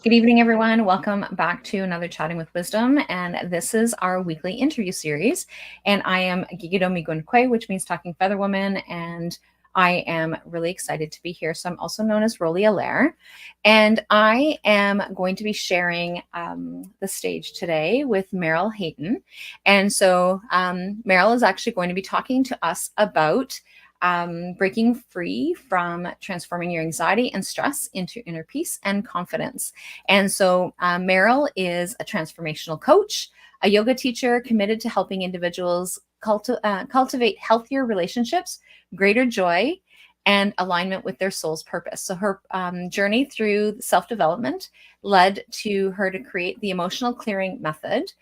Good evening, everyone. Welcome back to another Chatting with Wisdom. And this is our weekly interview series. And I am Geegado Megwan Kwe, which means Talking Feather Woman. And I am really excited to be here. So I'm also known as Rollie Allaire. And I am going to be sharing the stage today with Meryl Hayton. And so Meryl is actually going to be talking to us about breaking free from transforming your anxiety and stress into inner peace and confidence. And so Meryl is a transformational coach, a yoga teacher committed to helping individuals cultivate healthier relationships, greater joy, and alignment with their soul's purpose. So her journey through self-development led to her to create the emotional clearing method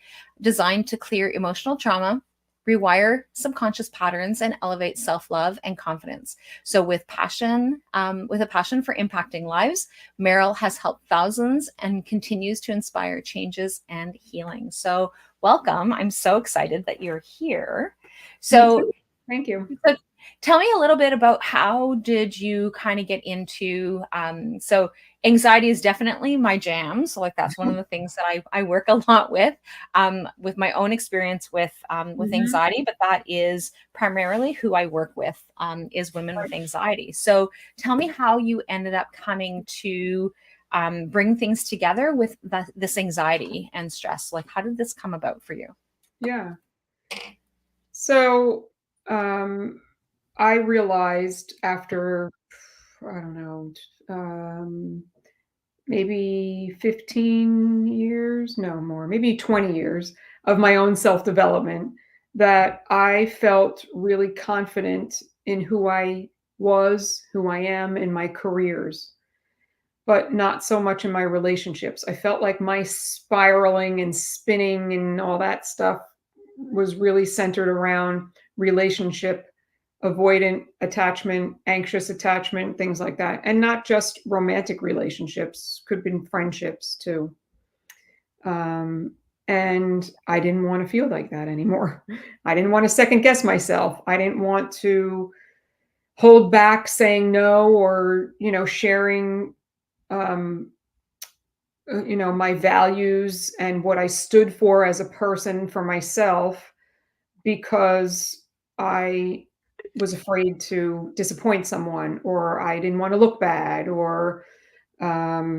designed to clear emotional trauma, rewire subconscious patterns, and elevate self-love and confidence. So with a passion for impacting lives, Meryl has helped thousands and continues to inspire changes and healing. So welcome. I'm so excited that you're here. So thank you. So tell me a little bit about how did you kind of get into, so anxiety is definitely my jam. So like that's one of the things that I work a lot with my own experience with anxiety, but that is primarily who I work with is women with anxiety. So tell me how you ended up coming to bring things together with this anxiety and stress. Like how did this come about for you? Yeah. So I realized after, I don't know, maybe 15 years, no more, maybe 20 years of my own self-development, that I felt really confident in who I was, who I am in my careers, but not so much in my relationships. I felt like my spiraling and spinning and all that stuff was really centered around relationship, avoidant attachment, anxious attachment, things like that. And not just romantic relationships, could have been friendships too. And I didn't want to feel like that anymore. I didn't want to second guess myself. I didn't want to hold back saying no or, sharing, my values and what I stood for as a person for myself, because I was afraid to disappoint someone, or I didn't want to look bad, or I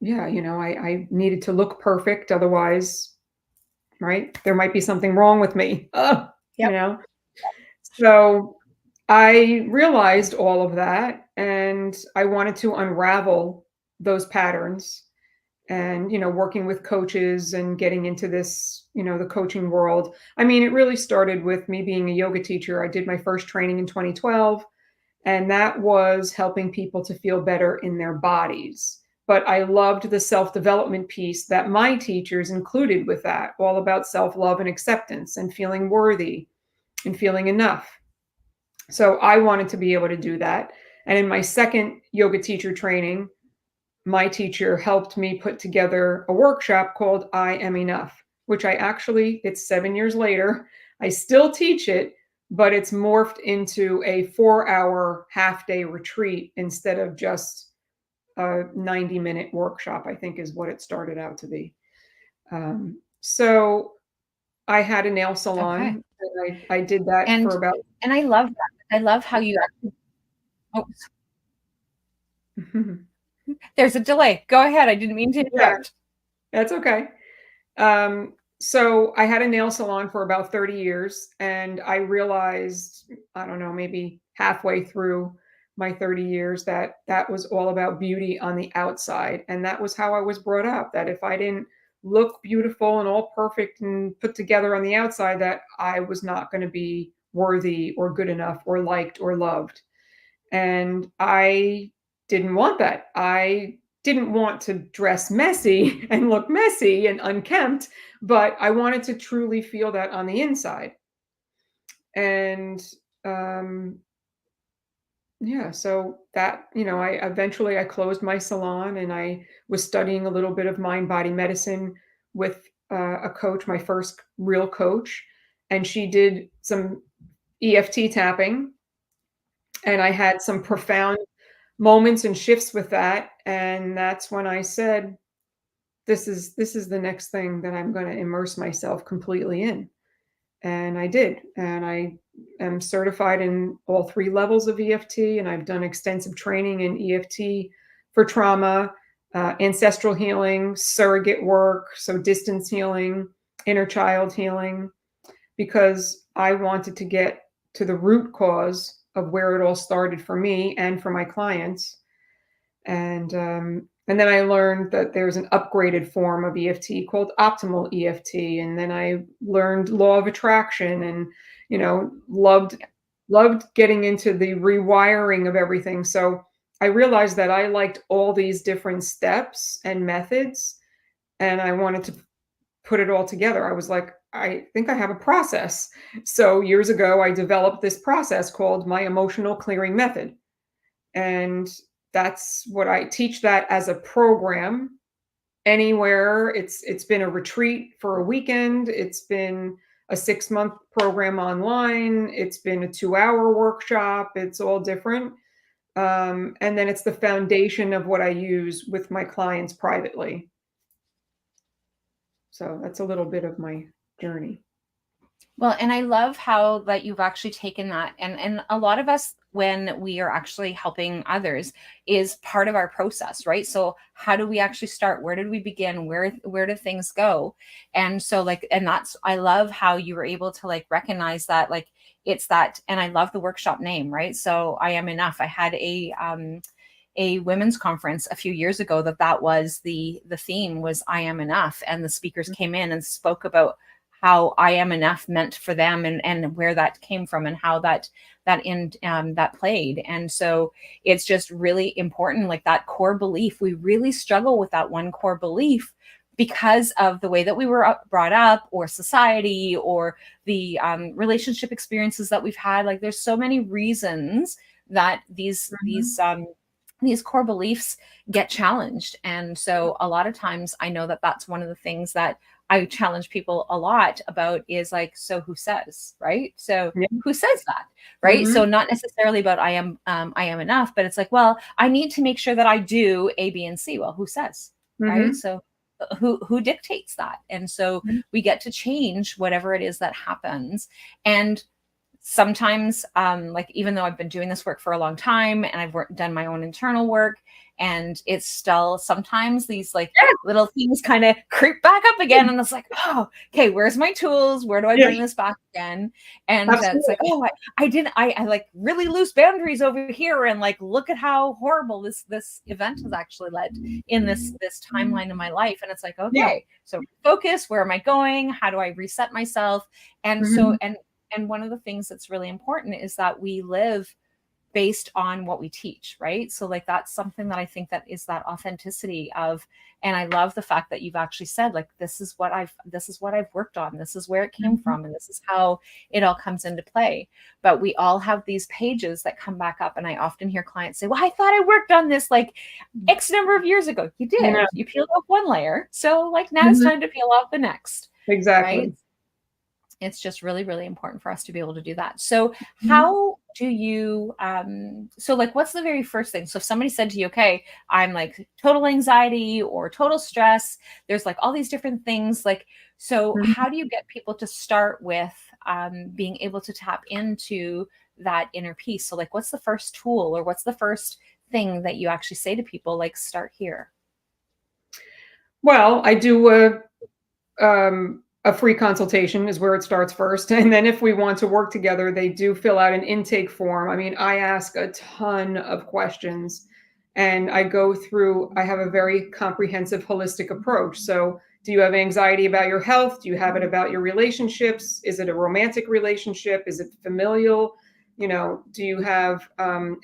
needed to look perfect. Otherwise, right, there might be something wrong with me. Yep. So I realized all of that, and I wanted to unravel those patterns. And, working with coaches and getting into this, the coaching world. I mean, it really started with me being a yoga teacher. I did my first training in 2012, and that was helping people to feel better in their bodies. But I loved the self-development piece that my teachers included with that, all about self-love and acceptance and feeling worthy and feeling enough. So I wanted to be able to do that. And in my second yoga teacher training, my teacher helped me put together a workshop called I Am Enough, which it's 7 years later. I still teach it, but it's morphed into a 4-hour half-day retreat instead of just a 90-minute workshop, I think is what it started out to be. So I had a nail salon. Okay. And I did that for about... And I love that. I love how you actually... Oh. There's a delay. Go ahead. I didn't mean to interrupt. Yeah, that's okay. So I had a nail salon for about 30 years, and I realized, I don't know, maybe halfway through my 30 years that was all about beauty on the outside. And that was how I was brought up, that if I didn't look beautiful and all perfect and put together on the outside, that I was not going to be worthy or good enough or liked or loved. And I didn't want that. I didn't want to dress messy and look messy and unkempt, but I wanted to truly feel that on the inside. And so that, I closed my salon, and I was studying a little bit of mind-body medicine with a coach, my first real coach, and she did some EFT tapping, and I had some profound moments and shifts with that. And that's when I said, this is the next thing that I'm going to immerse myself completely in. And I did. And I am certified in all three levels of EFT, and I've done extensive training in EFT for trauma, ancestral healing, surrogate work, so distance healing, inner child healing, because I wanted to get to the root cause of where it all started for me and for my clients. And then I learned that there's an upgraded form of EFT called optimal EFT. And then I learned law of attraction, and loved getting into the rewiring of everything. So I realized that I liked all these different steps and methods, and I wanted to put it all together. I was like, I think I have a process. So years ago, I developed this process called my emotional clearing method. And that's what I teach, that as a program anywhere. It's been a retreat for a weekend. It's been a 6-month program online. It's been a 2-hour workshop. It's all different. And then it's the foundation of what I use with my clients privately. So that's a little bit of my journey. Well, and I love how that you've actually taken that, and a lot of us, when we are actually helping others, is part of our process, right? So how do we actually start? Where did we begin? Where do things go? And so like, and that's, I love how you were able to like recognize that, like it's that, and I love the workshop name, right? So I Am Enough. I had a women's conference a few years ago that was the theme was I Am Enough, and the speakers came in and spoke about how I am enough meant for them, and where that came from, and how that played. And so it's just really important, like that core belief. We really struggle with that one core belief because of the way that we were brought up, or society, or the relationship experiences that we've had. Like there's so many reasons that these core beliefs get challenged. And so a lot of times I know that that's one of the things that I challenge people a lot about, is like, so who says, right? So Yeah. who says that, right? Mhm. So not necessarily about I am enough, but it's like, well, I need to make sure that I do A, B, and C. Well, who says, right? Mhm. So who dictates that? And so Mhm. we get to change whatever it is that happens. And sometimes like, even though I've been doing this work for a long time, and I've done my own internal work, and it's still sometimes these like Yeah. little things kind of creep back up again, and it's like, oh, okay, where's my tools? Where do I Yeah. bring this back again? And it's like, Absolutely. oh, I like really loose boundaries over here, and like, look at how horrible this event has actually led in this timeline in my life. And it's like, Yeah. okay, so focus, where am I going? How do I reset myself? And so, Mhm. and one of the things that's really important is that we live based on what we teach, right? So like, that's something that I think that is that authenticity of, and I love the fact that you've actually said, like, this is what I've worked on, this is where it came Mhm. from, and this is how it all comes into play. But we all have these pages that come back up, and I often hear clients say, well, I thought I worked on this like X number of years ago. You Yeah. did. You peeled off one layer, so like now it's Mhm. time to peel off the next, right? Exactly. It's just really, really important for us to be able to do that. So Mhm. how do you so like, what's the very first thing? So if somebody said to you, okay, I'm like total anxiety or total stress, there's like all these different things, like, so Mhm. how do you get people to start with being able to tap into that inner peace? So like, what's the first tool, or what's the first thing that you actually say to people, like, start here? Well, I do a free consultation is where it starts first. And then if we want to work together, they do fill out an intake form. I mean, I ask a ton of questions, and I have a very comprehensive, holistic approach. So, do you have anxiety about your health? Do you have it about your relationships? Is it a romantic relationship? Is it familial? Do you have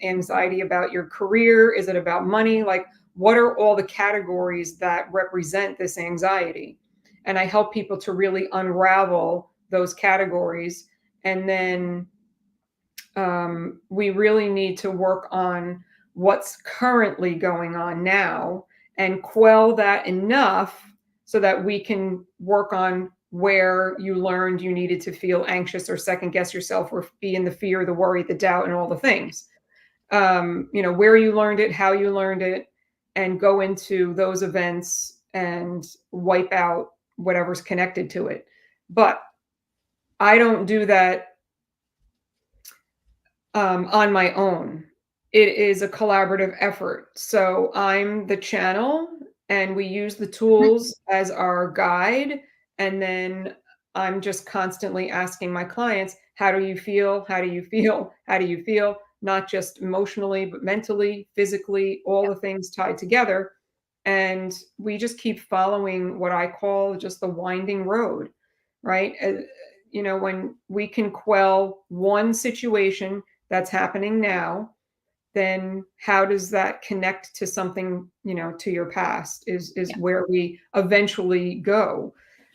anxiety about your career? Is it about money? Like, what are all the categories that represent this anxiety? And I help people to really unravel those categories. And then we really need to work on what's currently going on now and quell that enough so that we can work on where you learned you needed to feel anxious or second guess yourself or be in the fear, the worry, the doubt, and all the things. where you learned it, how you learned it, and go into those events and wipe out whatever's connected to it. But I don't do that on my own. It is a collaborative effort. So I'm the channel, and we use the tools as our guide. And then I'm just constantly asking my clients, how do you feel? How do you feel? How do you feel? Not just emotionally, but mentally, physically, all the things tied together. And we just keep following what I call just the winding road, right? When we can quell one situation that's happening now, then how does that connect to something, to your past is where we eventually go.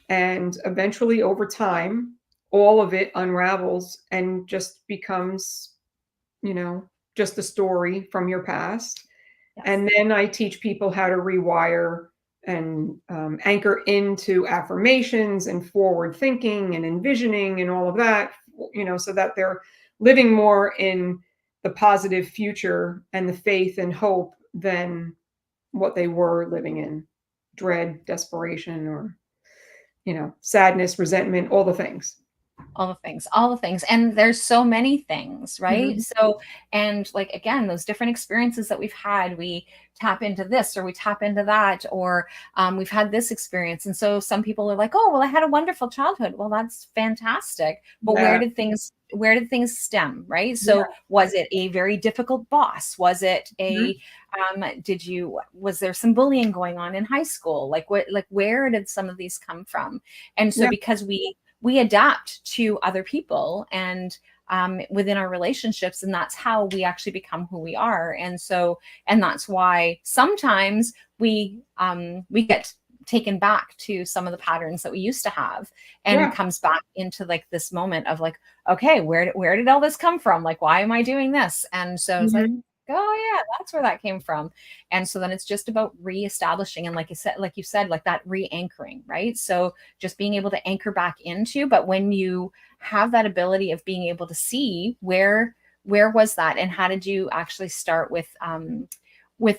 And eventually over time, all of it unravels and just becomes, just a story from your past. Yes. And then I teach people how to rewire and anchor into affirmations and forward thinking and envisioning and all of that, so that they're living more in the positive future and the faith and hope than what they were living in dread, desperation, or, sadness, resentment, all the things. All the things. And there's so many things, right? Mhm. So, and like, again, those different experiences that we've had, we tap into this or we tap into that, or we've had this experience. And so some people are like, oh, well, I had a wonderful childhood. Well, that's fantastic. But Yeah. where did things stem, right? Yeah. So was it a very difficult boss? Was it Mhm. was there some bullying going on in high school? Where did some of these come from? And so Yeah. because we adapt to other people and within our relationships, and that's how we actually become who we are. And that's why sometimes we get taken back to some of the patterns that we used to have, and Yeah. comes back into like this moment of like, okay, where did all this come from? Like, why am I doing this? And so it's like, Mhm. oh yeah, that's where that came from. And so then it's just about reestablishing, and like you said, like that re-anchoring, right? So just being able to anchor back into, but when you have that ability of being able to see where was that, and how did you actually start with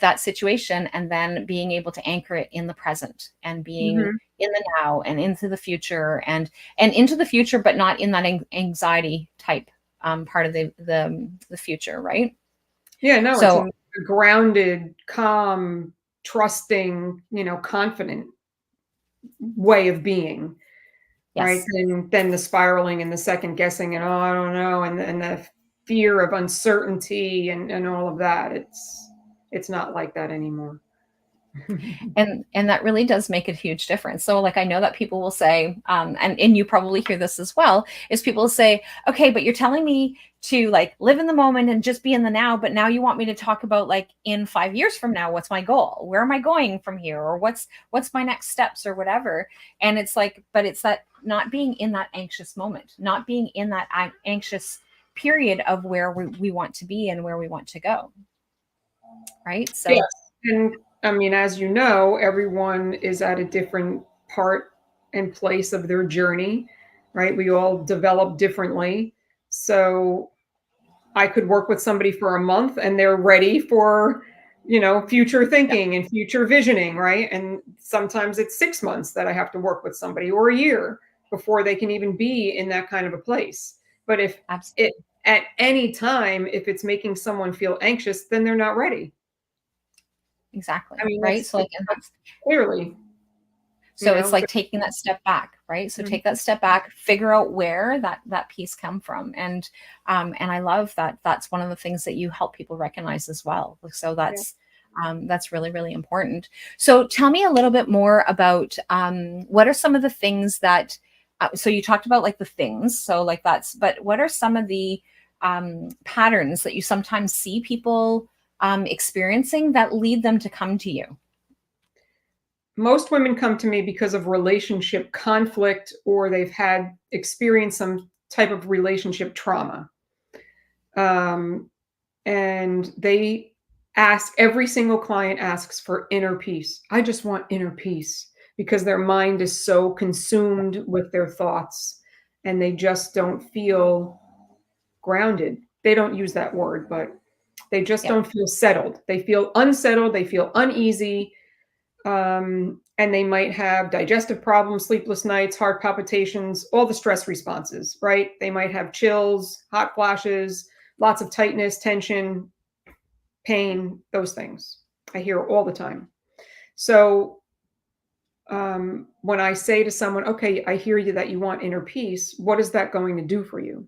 that situation, and then being able to anchor it in the present, and being Mhm. in the now and into the future, and into the future, but not in that anxiety type part of the future, right? Yeah, no, it's So a grounded, calm, trusting, confident way of being, right? yes. Than the spiraling and the second guessing and, "Oh, I don't know," and the fear of uncertainty and all of that. It's not like that anymore. And that really does make a huge difference. So like, I know that people will say, and you probably hear this as well, is people say, okay, but you're telling me to like live in the moment and just be in the now, but now you want me to talk about like in 5 years from now, what's my goal, where am I going from here, or what's my next steps, or whatever. And it's like, but it's that not being in that anxious moment, not being in that anxious period of where we want to be and where we want to go, right? Yes, So and I mean, as you know, everyone is at a different part and place of their journey, right? We all develop differently. So I could work with somebody for a month and they're ready for, future yeah, thinking and future visioning, right? And sometimes it's 6 months that I have to work with somebody, or a year, before they can even be in that kind of a place. But if it absolutely. at any time, if it's making someone feel anxious, then they're not ready. I Exactly. mean, Right. So like, and that's, clearly, so it's so like taking that step back, right? So mhm, take that step back, figure out where that piece come from. And I love that that's one of the things that you help people recognize as well. So yeah. that's really, really important. So tell me a little bit more about what are some of the things that so you talked about like the things. So like that's, but what are some of the patterns that you sometimes see people experiencing that lead them to come to you? Most women come to me because of relationship conflict, or they've had experienced some type of relationship trauma. Um, and every single client asks for inner peace. I just want inner peace, because their mind is so consumed with their thoughts, and they just don't feel grounded. They don't use that word, but They just Yep. don't feel settled. They feel unsettled. They feel uneasy. And they might have digestive problems, sleepless nights, heart palpitations, all the stress responses, right? They might have chills, hot flashes, lots of tightness, tension, pain, those things. I hear all the time. So when I say to someone, okay, I hear you that you want inner peace, what is that going to do for you?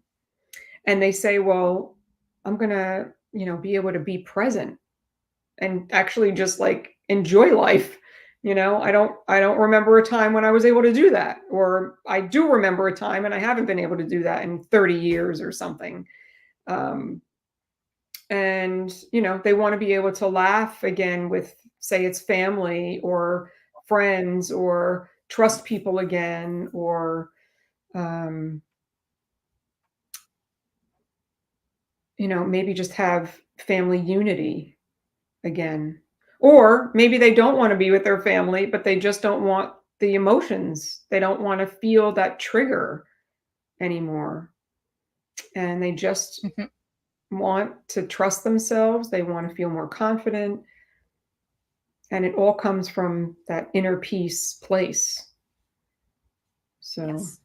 And they say, well, I'm going to, be able to be present and actually just like enjoy life. I don't remember a time when I was able to do that, or I do remember a time and I haven't been able to do that in 30 years or something. Um, and they want to be able to laugh again with, say, it's family or friends, or trust people again, or um, maybe just have family unity again. Or maybe they don't want to be with their family, but they just don't want the emotions. They don't want to feel that trigger anymore. And they just Mhm. want to trust themselves. They want to feel more confident. And it all comes from that inner peace place. So, Yes.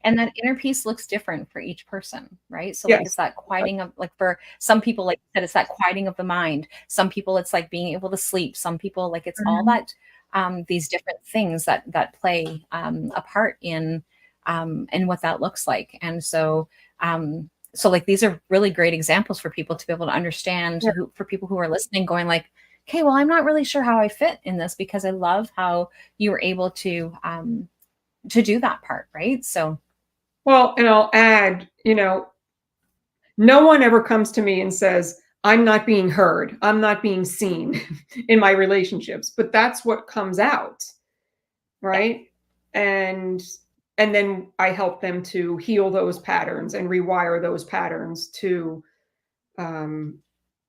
And that inner peace looks different for each person, right? So like yes. it's that quieting of, like, for some people, like you said, it's that quieting of the mind. Some people it's like being able to sleep. Some people, like, it's all Mhm. that these different things that play a part in what that looks like. And so like these are really great examples for people to be able to understand, Yeah. for people who are listening, going like, okay, well, I'm not really sure how I fit in this, because I love how you were able to do that part, right? So Well, and I'll add, no one ever comes to me and says, I'm not being heard. I'm not being seen in my relationships, but that's what comes out, yeah. right? And and then I help them to heal those patterns and rewire those patterns to um,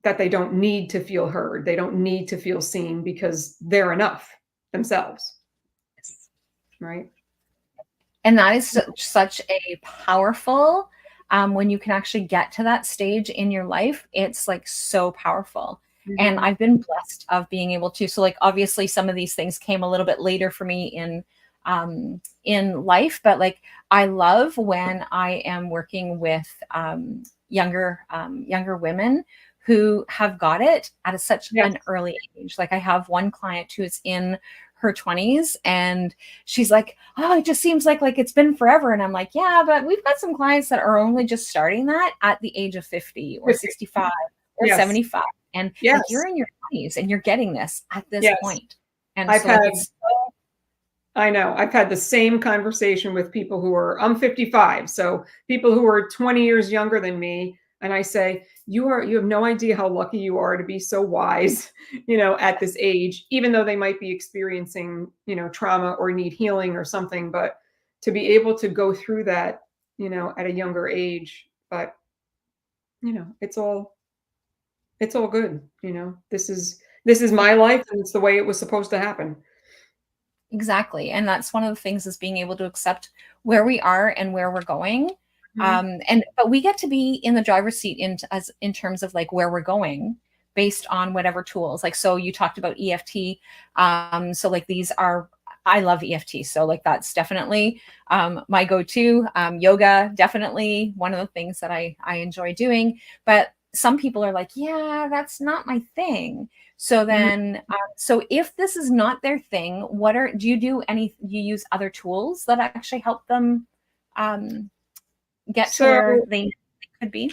that they don't need to feel heard. They don't need to feel seen because they're enough themselves, right? And that is such a powerful, when you can actually get to that stage in your life, it's like so powerful. And Mhm. I've been blessed of being able to, so like obviously some of these things came a little bit later for me in life, but like I love when I am working with younger women who have got it at such Yes. an early age. Like I have one client who's in her 20s, and she's like, oh, it just seems like it's been forever. And I'm like, yeah, but we've got some clients that are only just starting that at the age of 50 or 65 or Yes. 75. And like Yes. you're in your 20s and you're getting this at this Yes. point. And I've so like had it's I know. I've had the same conversation with people I'm 55, so people who are 20 years younger than me, and I say, you have no idea how lucky you are to be so wise, at this age, even though they might be experiencing, trauma or need healing or something, but to be able to go through that, at a younger age, but it's all good. This is my life and it's the way it was supposed to happen. exactly. And that's one of the things, is being able to accept where we are and where we're going. Mhm. And but we get to be in the driver's seat in terms of like where we're going, based on whatever tools. Like, so you talked about EFT. So like these are, I love EFT. So like that's definitely my go-to. Yoga, definitely one of the things that I enjoy doing. But some people are like, yeah, that's not my thing. So Mhm. then, so if this is not their thing, do you do you use other tools that actually help them um, get to So where they could be?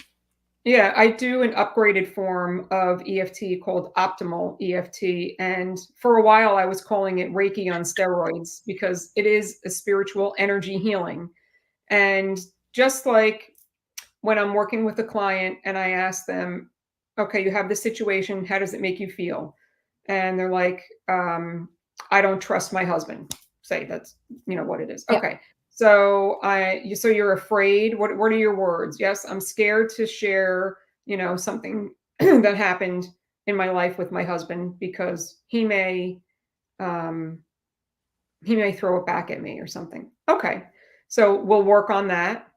yeah, I do an upgraded form of EFT called optimal EFT. And for a while, I was calling it Reiki on steroids because it is a spiritual energy healing. And just like when I'm working with a client and I ask them, okay, you have this situation, how does it make you feel? And they're like, I don't trust my husband. Say that's what it is. Yeah. Okay. So you're afraid. What are your words? Yes, I'm scared to share, something that happened in my life with my husband because um he may throw it back at me or something. Okay. So we'll work on that.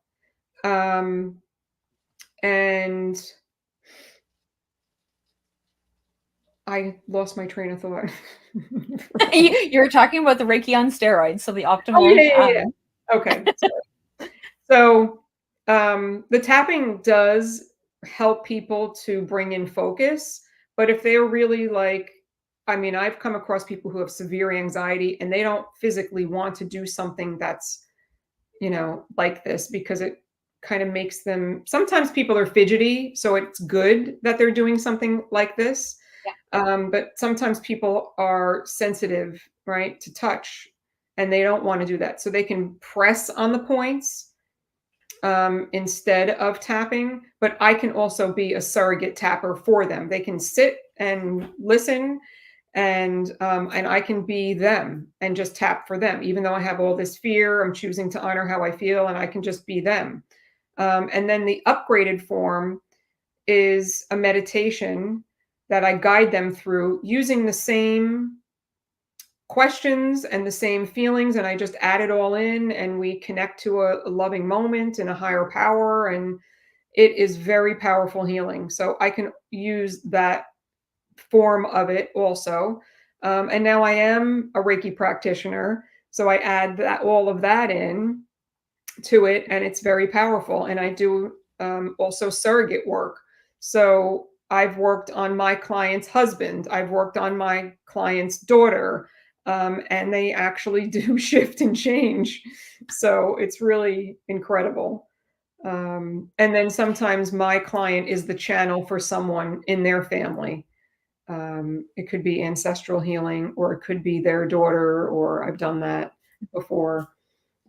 Um and I lost my train of thought. You were talking about the Reiki on steroids, so the Oh, yeah, optimal. yeah, yeah. Okay. So, the tapping does help people to bring in focus, but if they're really like, I mean, I've come across people who have severe anxiety and they don't physically want to do something that's, like this because it kind of makes them, sometimes people are fidgety, so it's good that they're doing something like this. Yeah. But sometimes people are sensitive, right, to touch, and they don't want to do that. So they can press on the points instead of tapping, but I can also be a surrogate tapper for them. They can sit and listen, and I can be them and just tap for them. Even though I have all this fear, I'm choosing to honor how I feel, and I can just be them. And then the upgraded form is a meditation that I guide them through using the same questions and the same feelings, and I just add it all in, and we connect to a loving moment and a higher power, and it is very powerful healing. So I can use that form of it also. And now I am a Reiki practitioner, so I add that, all of that in to it, and it's very powerful. And I do also surrogate work. So I've worked on my client's husband, I've worked on my client's daughter, and they actually do shift and change. So it's really incredible. And then sometimes my client is the channel for someone in their family. It could be ancestral healing, or it could be their daughter, or I've done that before.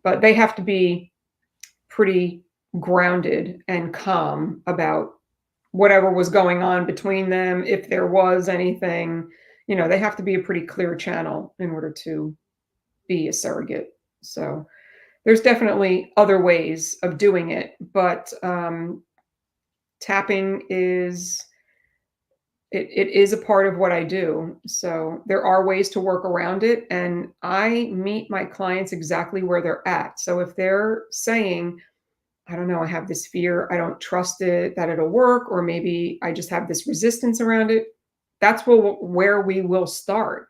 But they have to be pretty grounded and calm about whatever was going on between them. If there was anything, they have to be a pretty clear channel in order to be a surrogate. So there's definitely other ways of doing it, but tapping is it is a part of what I do. So there are ways to work around it, and I meet my clients exactly where they're at. So if they're saying, I don't know, I have this fear, I don't trust it that it'll work, or maybe I just have this resistance around it, that's where we will start.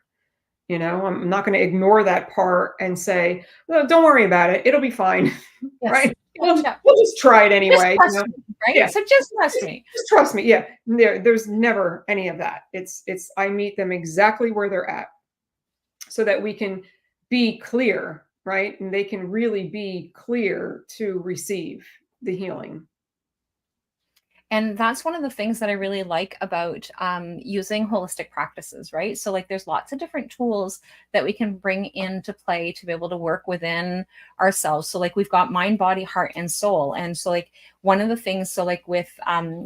I'm not going to ignore that part and say, well, don't worry about it, it'll be fine. Yes. Right? We'll, Yeah. we'll just try it Just anyway. trust me, right? Yeah. So just trust me. Just trust me. Yeah. There's never any of that. It's I meet them exactly where they're at so that we can be clear, right? And they can really be clear to receive the healing. And that's one of the things that I really like about using holistic practices, right? So, like, there's lots of different tools that we can bring into play to be able to work within ourselves. So, like, we've got mind, body, heart, and soul. And so, like, one of the things, so like with,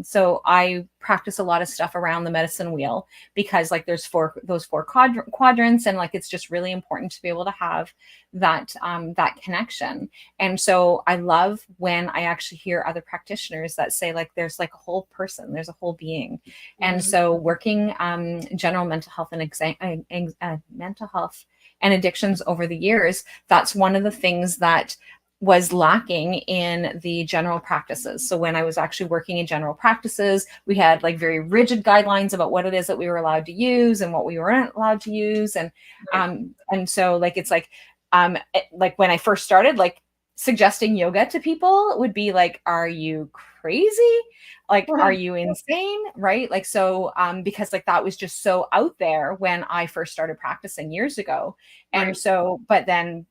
so I practice a lot of stuff around the medicine wheel because, like, there's those four quadrants, and like, it's just really important to be able to have that connection. And so I love when I actually hear other practitioners that say, like, there's like a whole person, there's a whole being. And so working general mental health and mental health and addictions over the years, that's one of the things that was lacking in the general practices. So when I was actually working in general practices, we had like very rigid guidelines about what it is that we were allowed to use and what we weren't allowed to use. And so like, it's like when I first started, like, suggesting yoga to people would be like, are you crazy? Like, are you insane? Right? Like, so because like that was just so out there when I first started practicing years ago. And Right. so, but then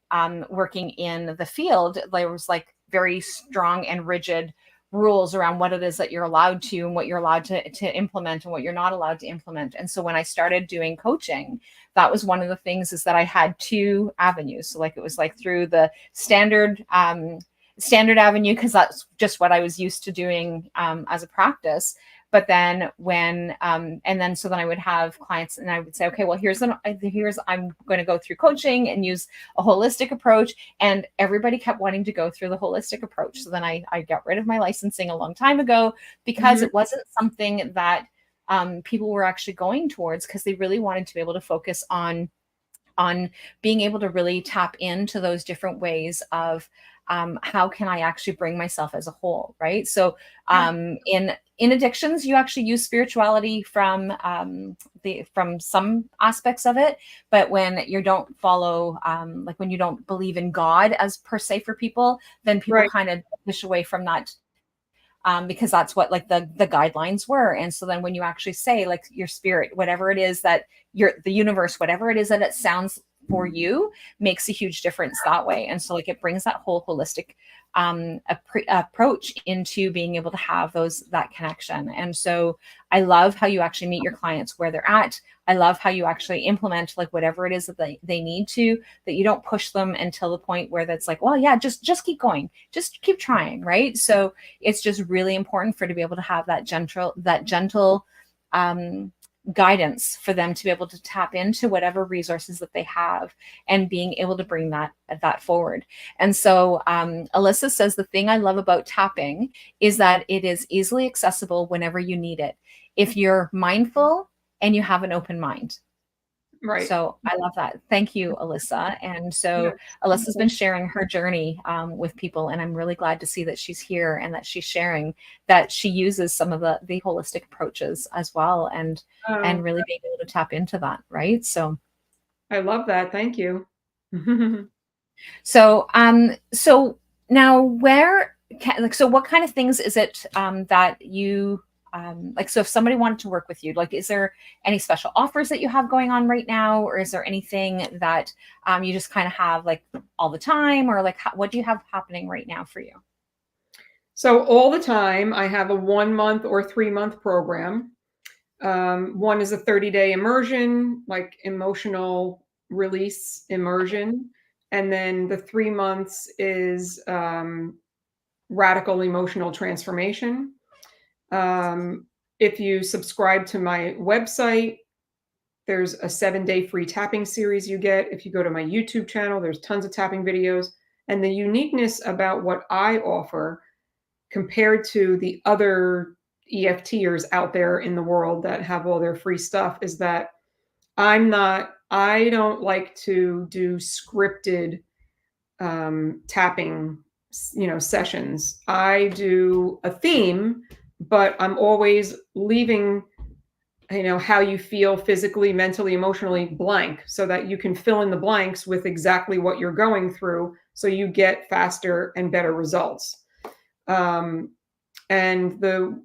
working in the field, there was like very strong and rigid rules around what it is that you're allowed to and what you're allowed to implement and what you're not allowed to implement. And so when I started doing coaching, that was one of the things, is that I had two avenues. So like, it was like through the standard avenue, because that's just what I was used to doing as a practice. But then and then so then I would have clients and I would say, okay, well, I'm going to go through coaching and use a holistic approach. And everybody kept wanting to go through the holistic approach. So then I got rid of my licensing a long time ago because it wasn't something that people were actually going towards, because they really wanted to be able to focus on being able to really tap into those different ways of how can I actually bring myself as a whole, right? So in in addictions, you actually use spirituality from some aspects of it, but when you don't follow, like when you don't believe in God as per se for people, then people Right. kind of push away from that, because that's what like the guidelines were. And so then when you actually say like your spirit, whatever it is that the universe, whatever it is that it sounds for you, makes a huge difference that way. And so like it brings that whole holistic approach into being able to have that connection. And so I love how you actually meet your clients where they're at. I love how you actually implement like whatever it is that they need to, that you don't push them until the point where that's like, well, yeah, just keep going, just keep trying, right? So it's just really important to be able to have that gentle guidance for them to be able to tap into whatever resources that they have and being able to bring that forward. And so Alyssa says, the thing I love about tapping is that it is easily accessible whenever you need it, if you're mindful and you have an open mind. Right. So I love that. Thank you, Alyssa. And so Yeah. Alyssa's been sharing her journey with people, and I'm really glad to see that she's here and that she's sharing that she uses some of the holistic approaches as well, and really being able to tap into that, right? So I love that. Thank you. so now so what kind of things is it that you like, so if somebody wanted to work with you, like, is there any special offers that you have going on right now, or is there anything that you just kind of have like all the time, or like what do you have happening right now for you? So all the time, I have a 1 month or 3 month program. One is a 30-day immersion, like emotional release immersion. And then the 3 months is radical emotional transformation. If you subscribe to my website, there's a 7-day free tapping series you get. If you go to my YouTube channel, there's tons of tapping videos. And the uniqueness about what I offer compared to the other EFTers out there in the world that have all their free stuff is that I don't like to do scripted tapping, sessions. I do a theme, but I'm always leaving, how you feel physically, mentally, emotionally blank so that you can fill in the blanks with exactly what you're going through so you get faster and better results. And the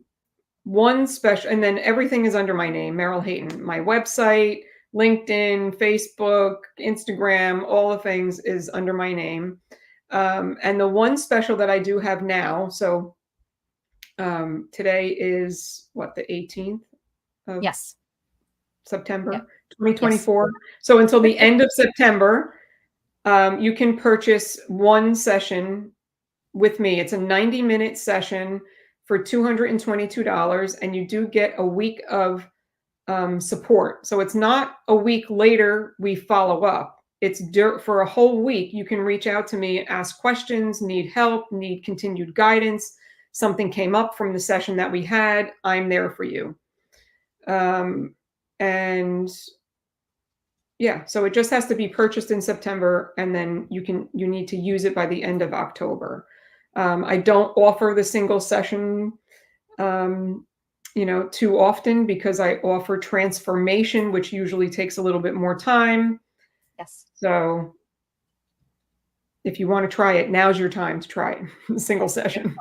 one special, and then everything is under my name, Meryl Hayton. My website, LinkedIn, Facebook, Instagram, all the things is under my name. And the one special that I do have now, so today is what, the 18th of Yes. September, Yep. 2024. Yes. So until the end of September, you can purchase one session with me. It's a 90-minute session for $222, and you do get a week of support. So it's not a week later we follow up. It's for a whole week. You can reach out to me and ask questions, need help, need continued guidance. Something came up from the session that we had. I'm there for you. And yeah, so it just has to be purchased in September, and then you need to use it by the end of October. I don't offer the single session, too often because I offer transformation, which usually takes a little bit more time. Yes. So if you want to try it, now's your time to try it. Single session.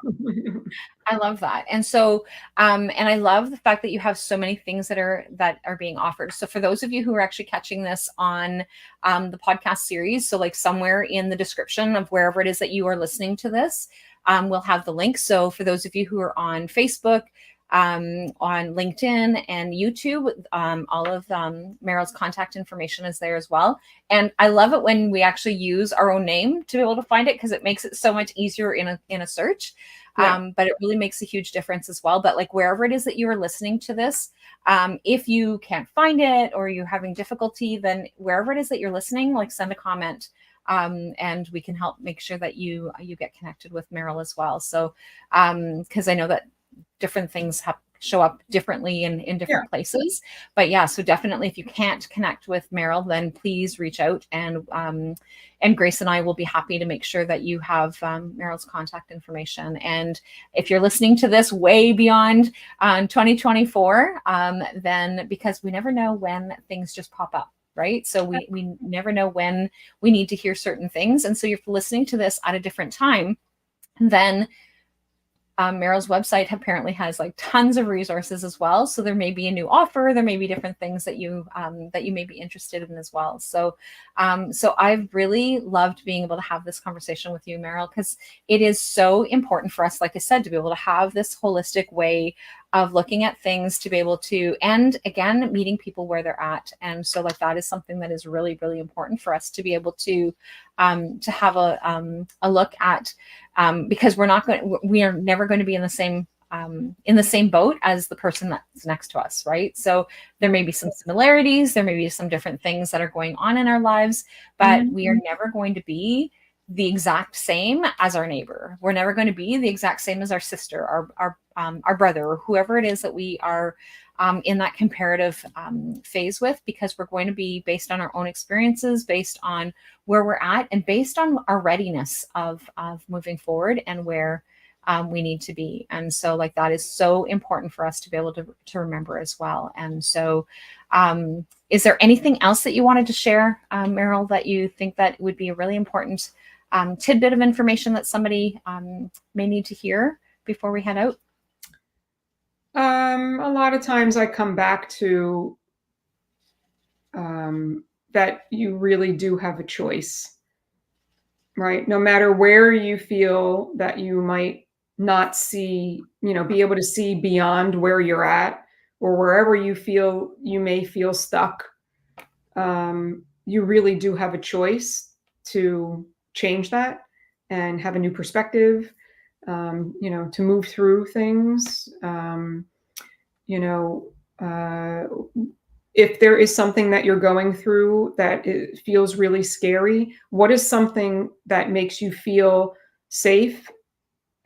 I love that. And so, and I love the fact that you have so many things that are being offered. So for those of you who are actually catching this on the podcast series, so like somewhere in the description of wherever it is that you are listening to this, we'll have the link. So for those of you who are on Facebook, on LinkedIn and YouTube, all of Meryl's contact information is there as well. And I love it when we actually use our own name to be able to find it, because it makes it so much easier in a search. Yeah. But it really makes a huge difference as well. But like wherever it is that you are listening to this, if you can't find it or you're having difficulty, then wherever it is that you're listening, like send a comment, and we can help make sure that you get connected with Meryl as well. So because I know that different things show up differently in different places. But yeah, so definitely if you can't connect with Meryl, then please reach out, and Grace and I will be happy to make sure that you have Meryl's contact information. And if you're listening to this way beyond 2024, then because we never know when things just pop up, right? So we never know when we need to hear certain things. And so if you're listening to this at a different time, then Meryl's website apparently has like tons of resources as well. So there may be a new offer, there may be different things that you may be interested in as well. So so I've really loved being able to have this conversation with you, Meryl, because it is so important for us, like I said, to be able to have this holistic way of looking at things, to be able to, and again, meeting people where they're at. And so like that is something that is really, really important for us to be able to have a look at, because we are never going to be in the same boat as the person that's next to us, right? So there may be some similarities, there may be some different things that are going on in our lives, but we are never going to be the exact same as our neighbor. We're never going to be the exact same as our sister, our brother, or whoever it is that we are in that comparative phase with, because we're going to be based on our own experiences, based on where we're at, and based on our readiness of moving forward and where we need to be. And so like that is so important for us to be able to remember as well. And so is there anything else that you wanted to share, Meryl, that you think that would be a really important tidbit of information that somebody may need to hear before we head out? A lot of times I come back to that you really do have a choice, right? No matter where you feel that you might not see, be able to see beyond where you're at, or wherever you feel you may feel stuck, you really do have a choice to change that and have a new perspective, to move through things. If there is something that you're going through that it feels really scary, what is something that makes you feel safe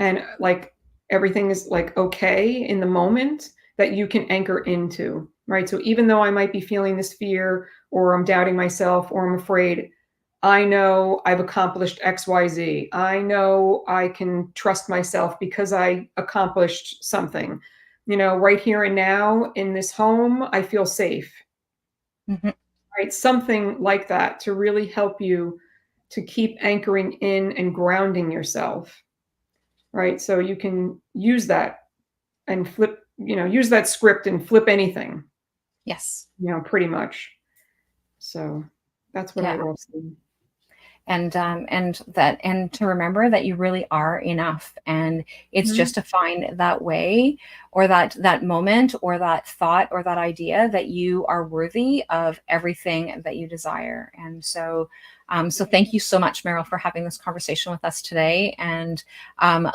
and like everything is like okay in the moment that you can anchor into, right? So even though I might be feeling this fear, or I'm doubting myself, or I'm afraid, I know I've accomplished XYZ. I know I can trust myself because I accomplished something. Right here and now in this home, I feel safe. Mm-hmm. Right? Something like that to really help you to keep anchoring in and grounding yourself. Right? So you can use that and flip, use that script and flip anything. Yes. Pretty much. So that's what I will say. And to remember that you really are enough, and it's just to find that way, or that moment, or that thought, or that idea that you are worthy of everything that you desire. And so so thank you so much, Meryl, for having this conversation with us today, and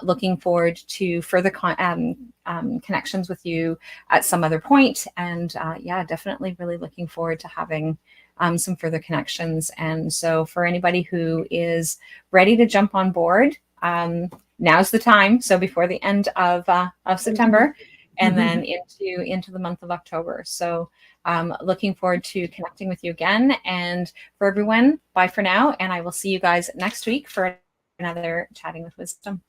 looking forward to further connections with you at some other point. And yeah, definitely really looking forward to having some further connections. And so for anybody who is ready to jump on board, now's the time. So before the end of September, and then into the month of October. So looking forward to connecting with you again. And for everyone, bye for now. And I will see you guys next week for another Chatting with Wisdom.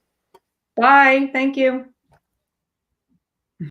Bye. Thank you.